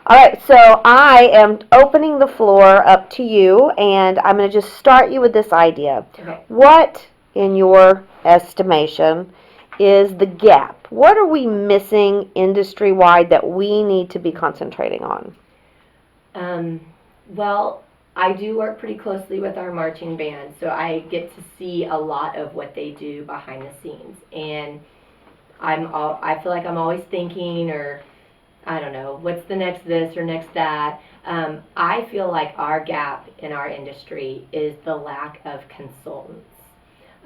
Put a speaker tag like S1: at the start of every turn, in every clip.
S1: All right, so I am opening the floor up to you, and I'm going to just start you with this idea.
S2: Okay.
S1: What, in your estimation, is the gap? What are we missing industry-wide that we need to be concentrating on?
S2: Um, well, I do work pretty closely with our marching band, so I get to see a lot of what they do behind the scenes, and I feel like I'm always thinking, or I don't know, what's the next this or next that. I feel like our gap in our industry is the lack of consultants.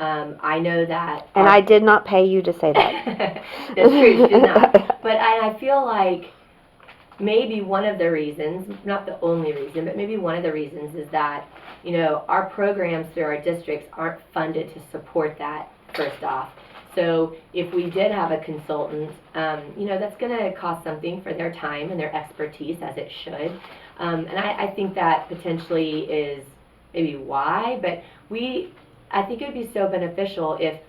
S2: I know that.
S1: And I did not pay you to say that.
S2: That's true, she did not. But I feel like maybe one of the reasons, not the only reason, but maybe one of the reasons is that, our programs through our districts aren't funded to support that, first off. So if we did have a consultant, that's going to cost something for their time and their expertise, as it should. And I think that potentially is maybe why, but I think it would be so beneficial if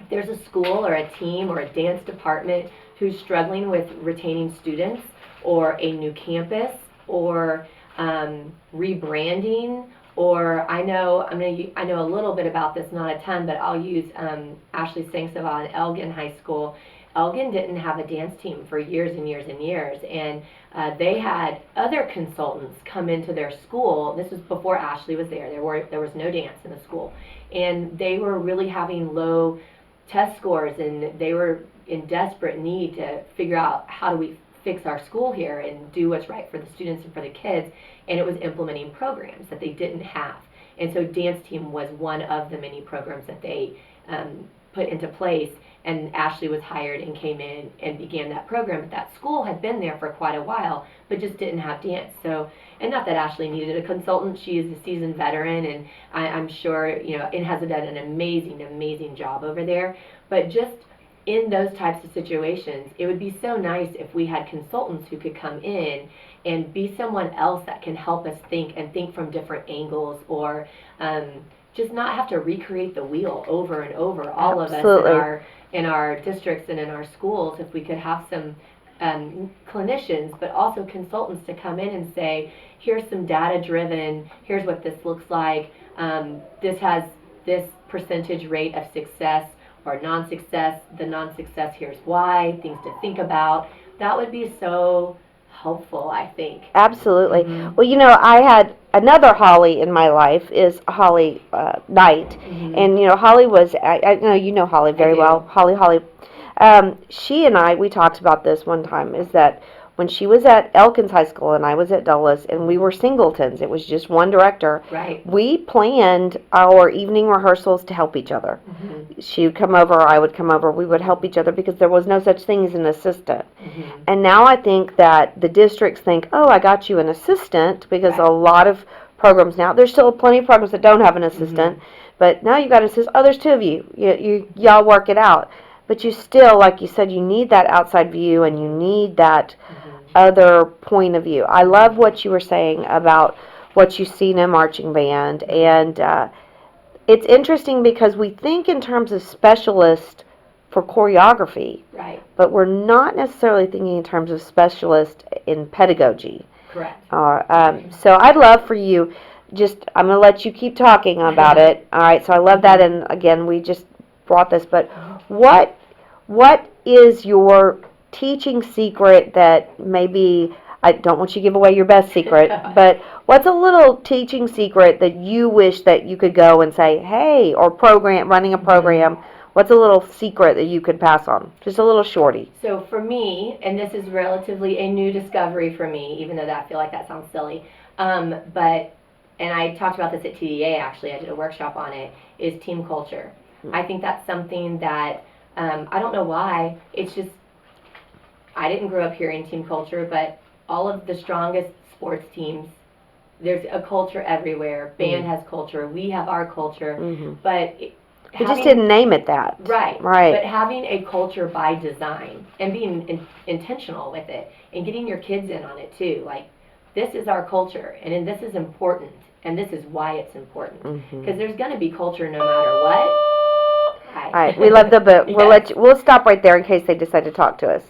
S2: there's a school or a team or a dance department who's struggling with retaining students, or a new campus, or rebranding, or I know a little bit about this, not a ton, but I'll use Ashley Sangsova in Elgin High School. Elgin didn't have a dance team for years and years and years, and they had other consultants come into their school. This was before Ashley was there. There was no dance in the school, and they were really having low test scores, and they were in desperate need to figure out, how do we fix our school here and do what's right for the students and for the kids. And it was implementing programs that they didn't have. And so dance team was one of the many programs that they put into place. And Ashley was hired and came in and began that program. But that school had been there for quite a while, but just didn't have dance. So, and not that Ashley needed a consultant. She is a seasoned veteran, and I'm sure, and has done an amazing, amazing job over there. But just in those types of situations, it would be so nice if we had consultants who could come in and be someone else that can help us think from different angles, or just not have to recreate the wheel over and over. All
S1: Absolutely.
S2: of us in our districts and in our schools, if we could have some clinicians, but also consultants, to come in and say, here's some data driven, here's what this looks like, this has this percentage rate of success or non-success, the non-success, here's why, things to think about. That would be so helpful, I think.
S1: Absolutely.
S2: Mm-hmm.
S1: Well, I had another Holly in my life, is Holly Knight.
S2: Mm-hmm.
S1: And, Holly was, I know you know Holly very well. Holly. She and we talked about this one time, is that when she was at Elkins High School and I was at Dulles, and we were singletons, it was just one director.
S2: Right.
S1: We planned our evening rehearsals to help each other.
S2: Mm-hmm.
S1: She would come over, I would come over, we would help each other, because there was no such thing as an assistant.
S2: Mm-hmm.
S1: And now I think that the districts think, oh, I got you an assistant, because
S2: Right.
S1: a lot of programs now, there's still plenty of programs that don't have an assistant, but now you got an assistant. Oh, there's two of you. Y'all work it out. But you still, like you said, you need that outside view, and you need that other point of view. I love what you were saying about what you've seen in marching band, and it's interesting because we think in terms of specialists for choreography,
S2: Right.
S1: but we're not necessarily thinking in terms of specialist in pedagogy.
S2: Correct.
S1: So I'd love for you, I'm going to let you keep talking about it. All right, so I love that, and again, we just brought this, but what is your teaching secret that maybe, I don't want you to give away your best secret, but what's a little teaching secret that you wish that you could go and say, hey, or running a program, what's a little secret that you could pass on? Just a little shorty.
S2: So for me, and this is relatively a new discovery for me, even though I feel like that sounds silly, and I talked about this at TDA, actually, I did a workshop on it, is team culture. I think that's something that, I don't know why, it's just, I didn't grow up hearing team culture, but all of the strongest sports teams, there's a culture everywhere. Band has culture, we have our culture, but
S1: we just didn't name it that.
S2: Right.
S1: Right.
S2: But having a culture by design and being intentional with it, and getting your kids in on it too, like, this is our culture, and this is important, and this is why it's important, because there's going to be culture no matter what.
S1: All right, we love the book. We'll stop right there in case they decide to talk to us.